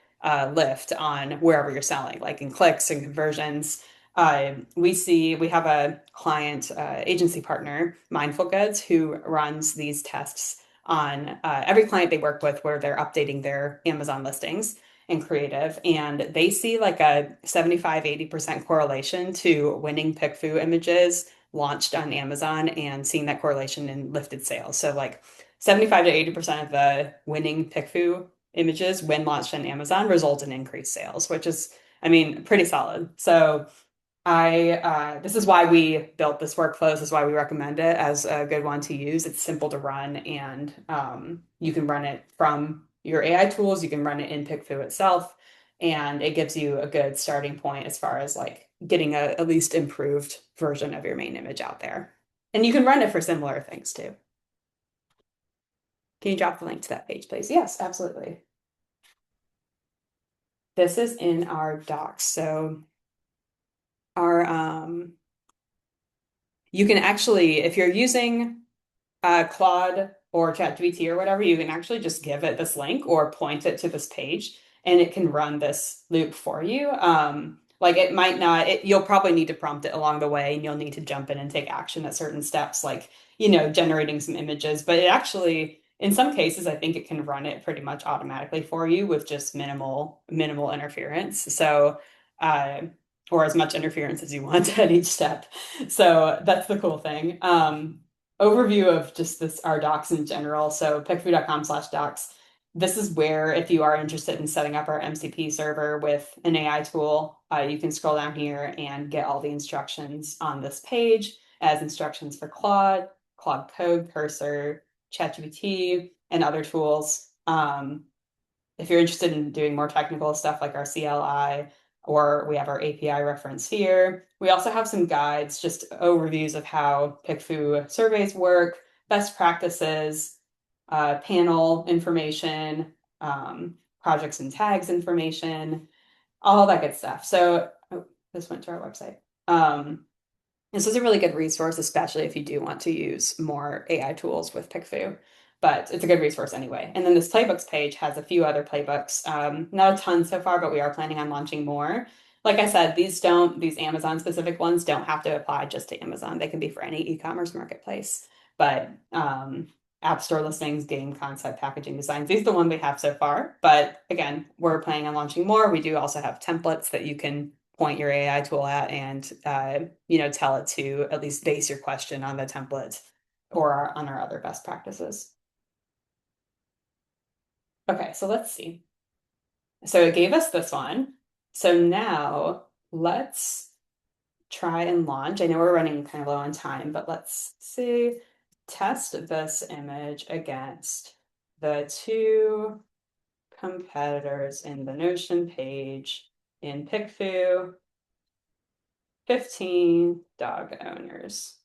lift on wherever you're selling, like in clicks and conversions. We have a client agency partner, Mindful Goods, who runs these tests on every client they work with where they're updating their Amazon listings and creative. And they see like a 75-80% correlation to winning PickFu images launched on Amazon and seeing that correlation in lifted sales. So like 75 to 80% of the winning PickFu images when launched on Amazon result in increased sales, which is, I mean, pretty solid. So this is why we built this workflow. This is why we recommend it as a good one to use. It's simple to run, and you can run it from your AI tools. You can run it in PickFu itself, and it gives you a good starting point as far as like getting a at least improved version of your main image out there. And you can run it for similar things too. Can you drop the link to that page, please? Yes, absolutely. This is in our docs. So our you can actually, if you're using Claude or ChatGPT or whatever, you can actually just give it this link or point it to this page and it can run this loop for you. Like it might not, you'll probably need to prompt it along the way and you'll need to jump in and take action at certain steps, like, generating some images. But it actually, in some cases, I think it can run it pretty much automatically for you with just minimal interference. So, uh, or as much interference as you want at each step. So that's the cool thing. Overview of just our docs in general. So pickfu.com/docs. This is where, if you are interested in setting up our MCP server with an AI tool, you can scroll down here and get all the instructions on this page as instructions for Claude, Claude Code, Cursor, ChatGPT, and other tools. If you're interested in doing more technical stuff like our CLI, or we have our API reference here. We also have some guides, just overviews of how PickFu surveys work, best practices, panel information, projects and tags information, all that good stuff. So oh, this went to our website. This is a really good resource, especially if you do want to use more AI tools with PickFu, but it's a good resource anyway. And then this playbooks page has a few other playbooks. Not a ton so far, but we are planning on launching more. Like I said, these Amazon specific ones don't have to apply just to Amazon. They can be for any e-commerce marketplace. But app store listings, game concept, packaging designs, these are the ones we have so far. But again, we're planning on launching more. We do also have templates that you can point your AI tool at and tell it to at least base your question on the template or on our other best practices. Okay, so let's see. So it gave us this one. So now let's try and launch. I know we're running kind of low on time, but let's see. Test this image against the two competitors in the Notion page in PickFu 15 dog owners.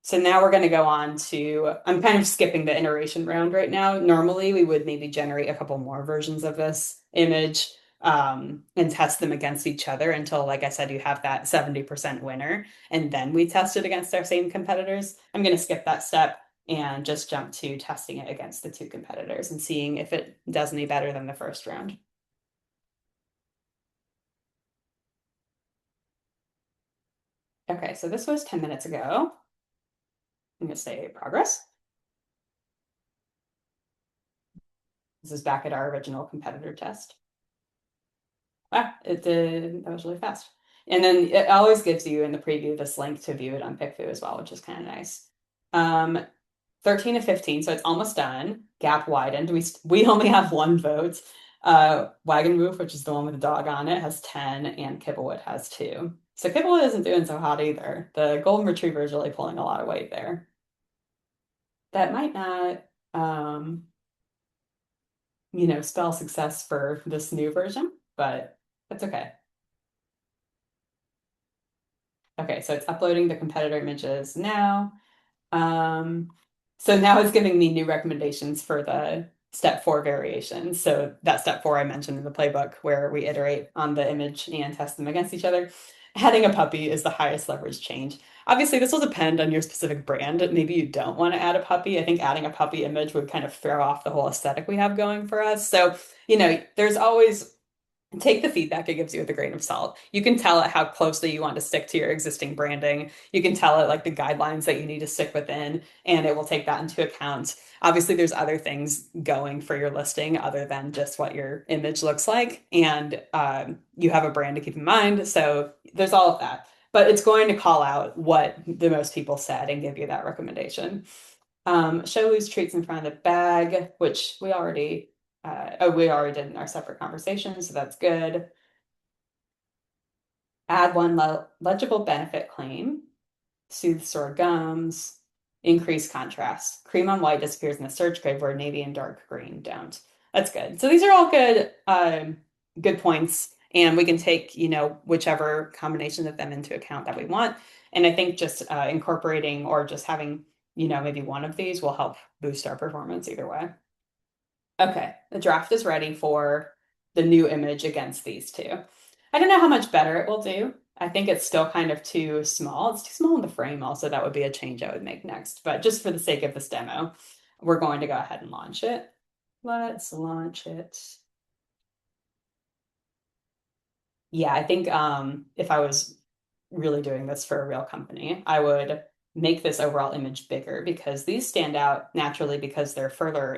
So now we're going to go on to, I'm kind of skipping the iteration round right now. Normally, we would maybe generate a couple more versions of this image and test them against each other until, like I said, you have that 70% winner. And then we test it against our same competitors. I'm going to skip that step and just jump to testing it against the two competitors and seeing if it does any better than the first round. Okay, so this was 10 minutes ago. I'm going to say progress. This is back at our original competitor test. Wow, it did. That was really fast. And then it always gives you in the preview this link to view it on PickFu as well, which is kind of nice. Um, 13 to 15, so it's almost done. Gap widened. We only have one vote. Wagon Move, which is the one with the dog on it, has 10, and Kibblewood has 2. So Kibblewood isn't doing so hot either. The Golden Retriever is really pulling a lot of weight there. That might not, spell success for this new version, but that's okay. Okay, so it's uploading the competitor images now. Um, so now it's giving me new recommendations for the step 4 variations. So that step 4 I mentioned in the playbook where we iterate on the image and test them against each other. Adding a puppy is the highest leverage change. Obviously, this will depend on your specific brand. Maybe you don't want to add a puppy. I think adding a puppy image would kind of throw off the whole aesthetic we have going for us. So, there's always take the feedback it gives you with a grain of salt. You can tell it how closely you want to stick to your existing branding. You can tell it like the guidelines that you need to stick within, and it will take that into account. Obviously, there's other things going for your listing other than just what your image looks like, and you have a brand to keep in mind. So there's all of that. But it's going to call out what the most people said and give you that recommendation. Show loose treats in front of the bag, which we already did in our separate conversations, so that's good. Add one legible benefit claim, soothe sore gums, increase contrast. Cream on white disappears in the search grid where navy and dark green don't. That's good. So these are all good points, and we can take, whichever combination of them into account that we want. And I think just incorporating or just having, maybe one of these will help boost our performance either way. Okay, the draft is ready for the new image against these two. I don't know how much better it will do. I think it's still kind of too small. It's too small in the frame also. That would be a change I would make next. But just for the sake of this demo, we're going to go ahead and launch it. Let's launch it. Yeah, I think if I was really doing this for a real company, I would make this overall image bigger because these stand out naturally because they're further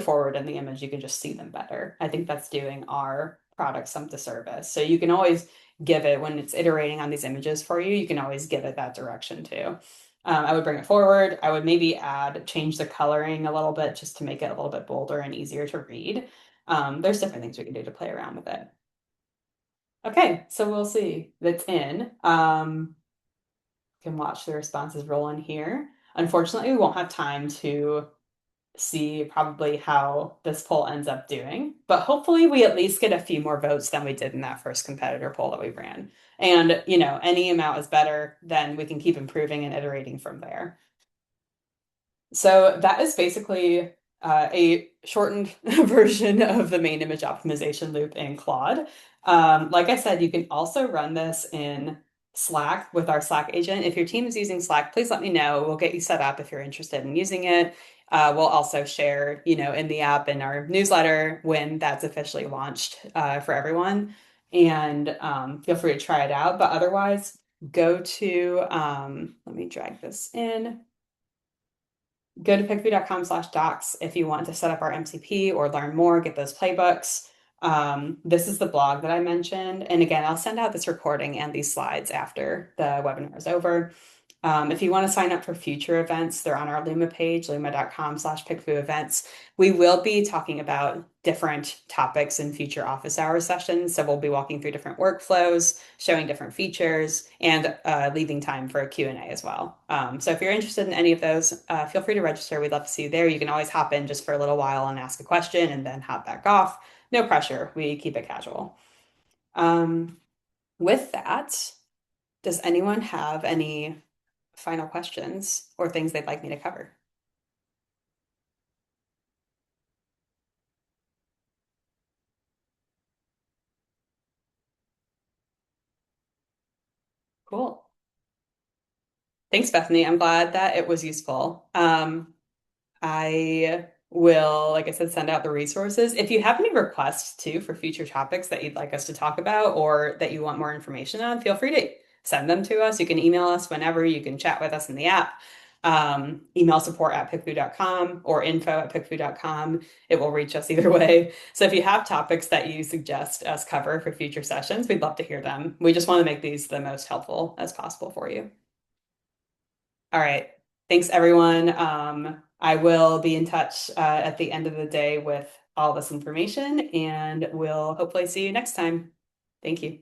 forward in the image. You can just see them better. I think that's doing our product some disservice. So you can always give it when it's iterating on these images for you. You can always give it that direction too. I would bring it forward. I would maybe change the coloring a little bit just to make it a little bit bolder and easier to read. There's different things we can do to play around with it. Okay, so we'll see. That's in. Can watch the responses roll in here. Unfortunately, we won't have time to see probably how this poll ends up doing. But hopefully we at least get a few more votes than we did in that first competitor poll that we ran. And, any amount is better, then we can keep improving and iterating from there. So that is basically a shortened version of the main image optimization loop in Claude. Like I said, you can also run this in Slack with our Slack agent. If your team is using Slack, please let me know. We'll get you set up if you're interested in using it. We'll also share, in the app in our newsletter when that's officially launched for everyone. And feel free to try it out. But otherwise, go to, let me drag this in. Go to pickfu.com/docs if you want to set up our MCP or learn more, get those playbooks. This is the blog that I mentioned. And again, I'll send out this recording and these slides after the webinar is over. If you want to sign up for future events, they're on our Luma page, luma.com/PickFu events. We will be talking about different topics in future office hours sessions. So we'll be walking through different workflows, showing different features, and leaving time for a Q&A as well. So if you're interested in any of those, feel free to register. We'd love to see you there. You can always hop in just for a little while and ask a question and then hop back off. No pressure. We keep it casual. Um, with that, does anyone have any final questions or things they'd like me to cover? Cool. Thanks, Bethany. I'm glad that it was useful. I will, like I said, send out the resources. If you have any requests too for future topics that you'd like us to talk about or that you want more information on, feel free to send them to us. You can email us whenever. You can chat with us in the app. Email support@pickfu.com or info@pickfu.com. It will reach us either way. So if you have topics that you suggest us cover for future sessions, we'd love to hear them. We just want to make these the most helpful as possible for you. All right. Thanks, everyone. I will be in touch at the end of the day with all this information, and we'll hopefully see you next time. Thank you.